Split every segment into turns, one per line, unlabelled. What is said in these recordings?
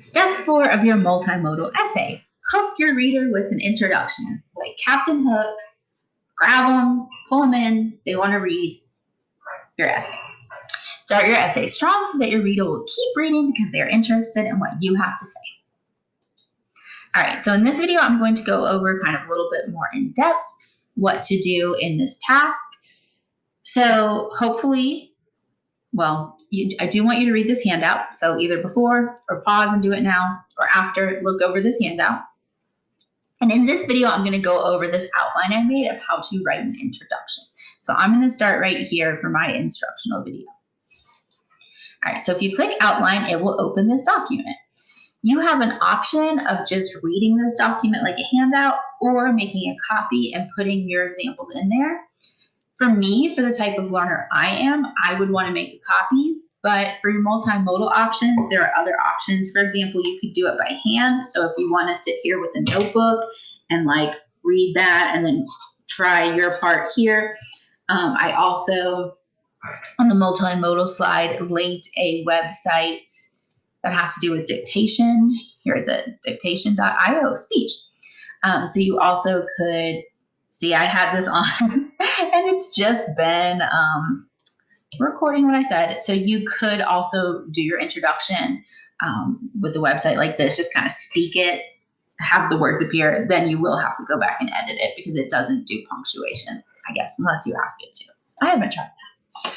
Step 4 of your multimodal essay. Hook your reader with an introduction, like Captain Hook. Grab them, pull them in, they want to read your essay. Start your essay strong so that your reader will keep reading because they're interested in what you have to say. All right, so in this video, I'm going to go over kind of a little bit more in depth what to do in this task. So hopefully, I do want you to read this handout. So either before or pause and do it now, or after, look over this handout. And in this video, I'm going to go over this outline I made of how to write an introduction. So I'm going to start right here for my instructional video. All right, so if you click outline, it will open this document. You have an option of just reading this document like a handout or making a copy and putting your examples in there. For me, for the type of learner I am, I would want to make a copy, but for your multimodal options, there are other options. For example, you could do it by hand. So if you want to sit here with a notebook and like read that and then try your part here. I also, on the multimodal slide, linked a website that has to do with dictation. Here is it, dictation.io speech. So you also could see I had this on and it's just been recording what I said. So you could also do your introduction with a website like this, just kind of speak it, have the words appear, then you will have to go back and edit it because it doesn't do punctuation, I guess, unless you ask it to. I haven't tried that.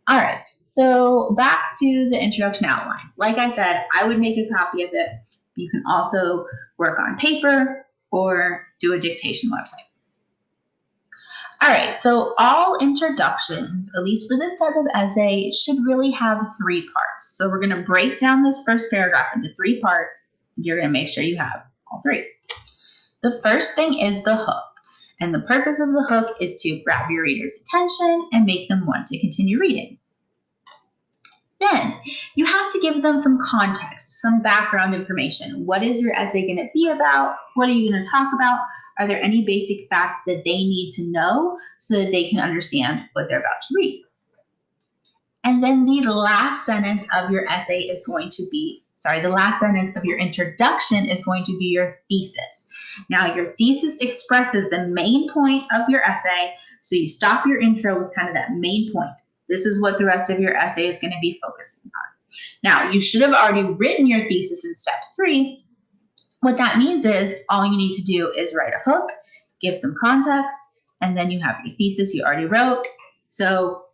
All right, so back to the introduction outline. Like I said, I would make a copy of it. You can also work on paper or do a dictation website. All right, so all introductions, at least for this type of essay, should really have 3 parts. So we're going to break down this first paragraph into 3 parts. You're going to make sure you have all 3. The first thing is the hook. And the purpose of the hook is to grab your reader's attention and make them want to continue reading. Then you have to give them some context, some background information. What is your essay going to be about? What are you going to talk about? Are there any basic facts that they need to know so that they can understand what they're about to read? And then the last sentence of your essay is going to be, the last sentence of your introduction is going to be your thesis. Now, your thesis expresses the main point of your essay, so you stop your intro with kind of that main point. This is what the rest of your essay is going to be focusing on. Now, you should have already written your thesis in step 3. What that means is all you need to do is write a hook, give some context, and then you have your thesis you already wrote. So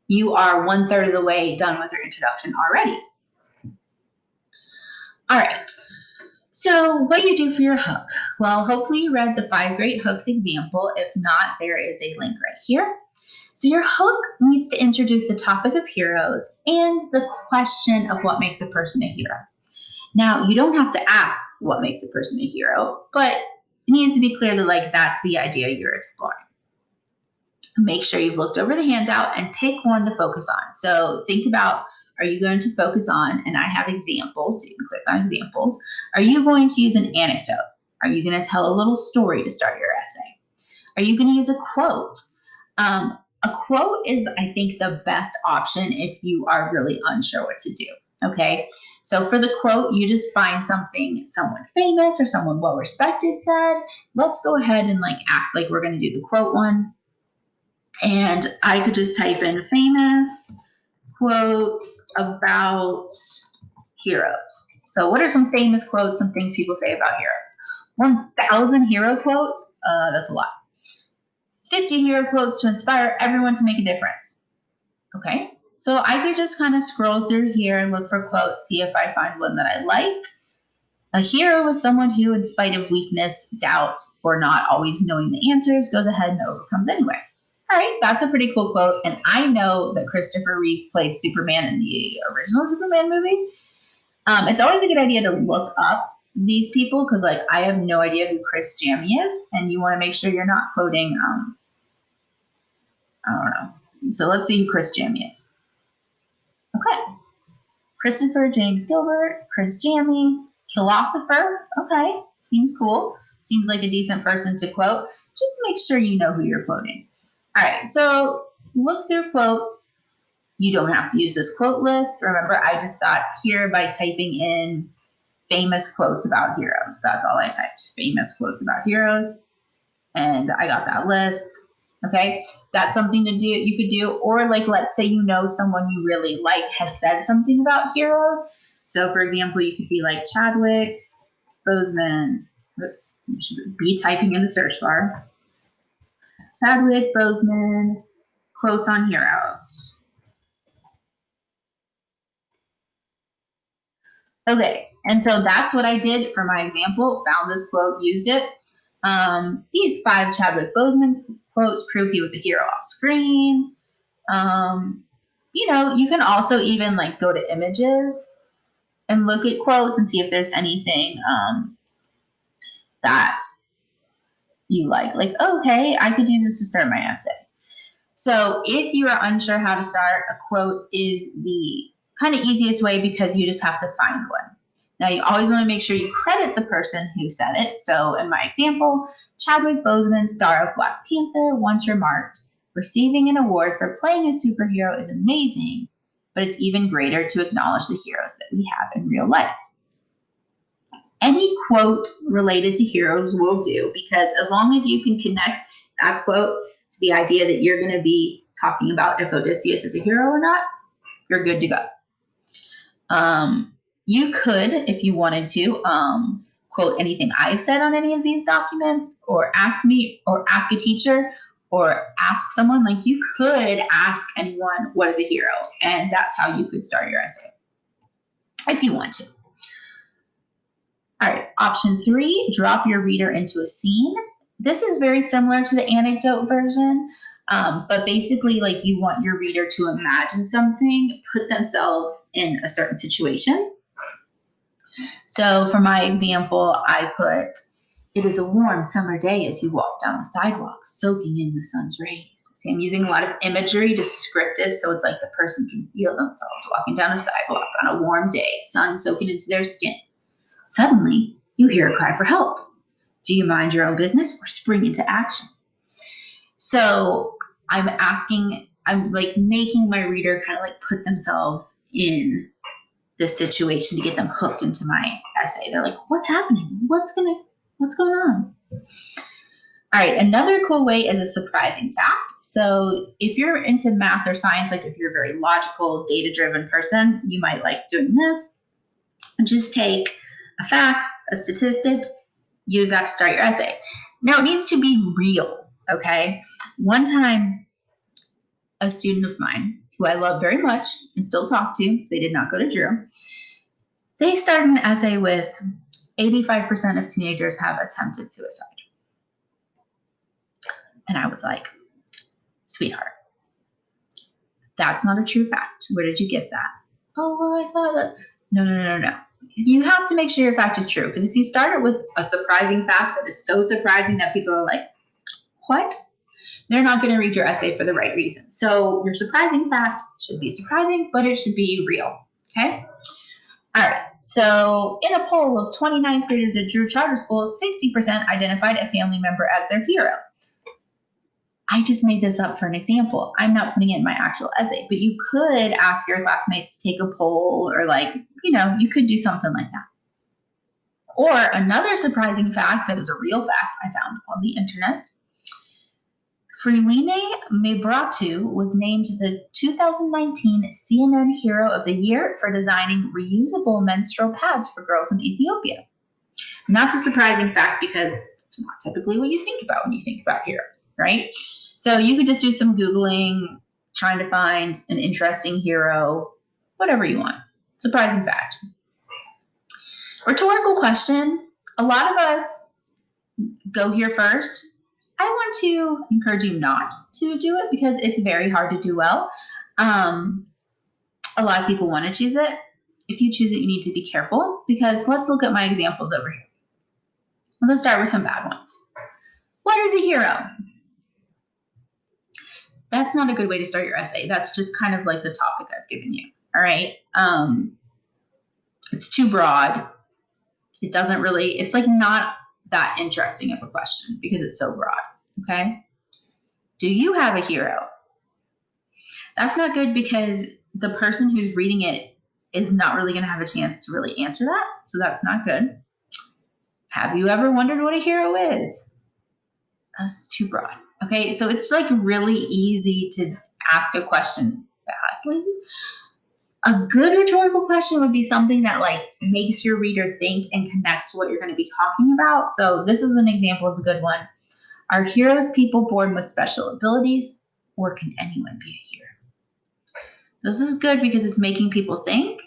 you are 1/3 of the way done with your introduction already. All right, so what do you do for your hook? Well, hopefully you read the 5 Great Hooks example. If not, there is a link right here. So your hook needs to introduce the topic of heroes and the question of what makes a person a hero. Now, you don't have to ask what makes a person a hero, but it needs to be clear that that's the idea you're exploring. Make sure you've looked over the handout and pick one to focus on. So think about, are you going to focus on, and I have examples, so you can click on examples. Are you going to use an anecdote? Are you going to tell a little story to start your essay? Are you going to use a quote? A quote is, I think, the best option if you are really unsure what to do, okay? So for the quote, you just find something someone famous or someone well-respected said. Let's go ahead and act like we're going to do the quote one. And I could just type in famous quotes about heroes. So what are some famous quotes, some things people say about heroes? 1,000 hero quotes? That's a lot. 50 hero quotes to inspire everyone to make a difference. Okay, so I could just kind of scroll through here and look for quotes, see if I find one that I like. A hero is someone who, in spite of weakness, doubt, or not always knowing the answers, goes ahead and overcomes anyway. All right, that's a pretty cool quote. And I know that Christopher Reeve played Superman in the original Superman movies. It's always a good idea to look up these people because I have no idea who Chris Jammy is, and you want to make sure you're not quoting, I don't know. So let's see who Chris Jammy is. Okay. Christopher James Gilbert, Chris Jammy, philosopher. Okay, seems cool. Seems like a decent person to quote. Just make sure you know who you're quoting. All right, so look through quotes. You don't have to use this quote list. Remember, I just got here by typing in famous quotes about heroes. That's all I typed. Famous quotes about heroes. And I got that list. Okay. That's something to do, you could do. Or like, let's say you know someone you really like has said something about heroes. So for example, you could be like Chadwick Boseman. Oops, you should be typing in the search bar. Chadwick Boseman quotes on heroes. Okay, and so that's what I did for my example. Found this quote, used it. These 5 Chadwick Boseman quotes prove he was a hero off screen. You can also even like go to images and look at quotes and see if there's anything that you like. Like, okay, I could use this to start my essay. So if you are unsure how to start, a quote is the kind of easiest way because you just have to find one. Now, you always want to make sure you credit the person who said it. So in my example, Chadwick Boseman, star of Black Panther, once remarked, receiving an award for playing a superhero is amazing, but it's even greater to acknowledge the heroes that we have in real life. Any quote related to heroes will do, because as long as you can connect that quote to the idea that you're going to be talking about if Odysseus is a hero or not, you're good to go. You could, if you wanted to, quote anything I've said on any of these documents, or ask me, or ask a teacher, or ask someone. Like, you could ask anyone, what is a hero? And that's how you could start your essay, if you want to. All right, option 3, drop your reader into a scene. This is very similar to the anecdote version, but basically, like, you want your reader to imagine something, put themselves in a certain situation. So for my example, I put, it is a warm summer day as you walk down the sidewalk, soaking in the sun's rays. See, I'm using a lot of imagery, descriptive, so it's like the person can feel themselves walking down a sidewalk on a warm day, sun soaking into their skin. Suddenly, you hear a cry for help. Do you mind your own business or spring into action? So I'm like making my reader kind of like put themselves in this situation to get them hooked into my essay. They're like, what's happening? What's going on? All right, another cool way is a surprising fact. So if you're into math or science, like if you're a very logical, data-driven person, you might like doing this. Just take a fact, a statistic, use that to start your essay. Now, it needs to be real, okay? One time, a student of mine, who I love very much and still talk to, they did not go to Drew, they started an essay with 85% of teenagers have attempted suicide. And I was like, sweetheart, that's not a true fact. Where did you get that? Oh, well, I thought that. No. You have to make sure your fact is true, because if you start it with a surprising fact that is so surprising that people are like, what? They're not going to read your essay for the right reason. So your surprising fact should be surprising, but it should be real. Okay? All right. So in a poll of 29 graders at Drew Charter School, 60% identified a family member as their hero. I just made this up for an example. I'm not putting it in my actual essay, but you could ask your classmates to take a poll, or like, you could do something like that. Or another surprising fact that is a real fact I found on the internet. Friline Mebratu was named the 2019 CNN Hero of the Year for designing reusable menstrual pads for girls in Ethiopia. Not a surprising fact, because it's not typically what you think about when you think about heroes, right? So you could just do some Googling, trying to find an interesting hero, whatever you want. Surprising fact. Rhetorical question. A lot of us go here first. I want to encourage you not to do it, because it's very hard to do well. A lot of people want to choose it. If you choose it, you need to be careful, because let's look at my examples over here. Let's start with some bad ones. What is a hero? That's not a good way to start your essay. That's just kind of like the topic I've given you. All right. It's too broad. It doesn't really, it's like not that interesting of a question because it's so broad. Okay. Do you have a hero? That's not good, because the person who's reading it is not really going to have a chance to really answer that. So that's not good. Have you ever wondered what a hero is? That's too broad. Okay, so it's like really easy to ask a question badly. A good rhetorical question would be something that like makes your reader think and connects to what you're going to be talking about. So this is an example of a good one. Are heroes people born with special abilities, or can anyone be a hero? This is good because it's making people think.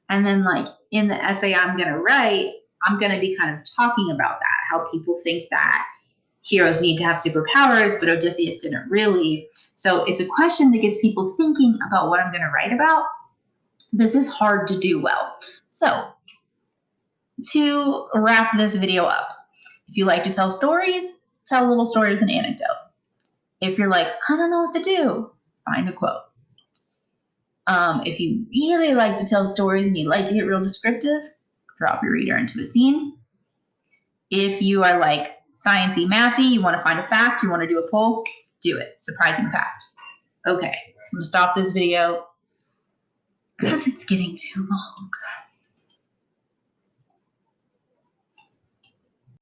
And then like in the essay I'm going to write, I'm going to be kind of talking about that, how people think that heroes need to have superpowers, but Odysseus didn't really. So it's a question that gets people thinking about what I'm going to write about. This is hard to do well. So to wrap this video up, if you like to tell stories, tell a little story with an anecdote. If you're like, I don't know what to do, find a quote. If you really like to tell stories and you like to get real descriptive, drop your reader into a scene. If you are like sciencey, mathy, you want to find a fact, you want to do a poll, do it. Surprising fact. Okay, I'm going to stop this video because it's getting too long.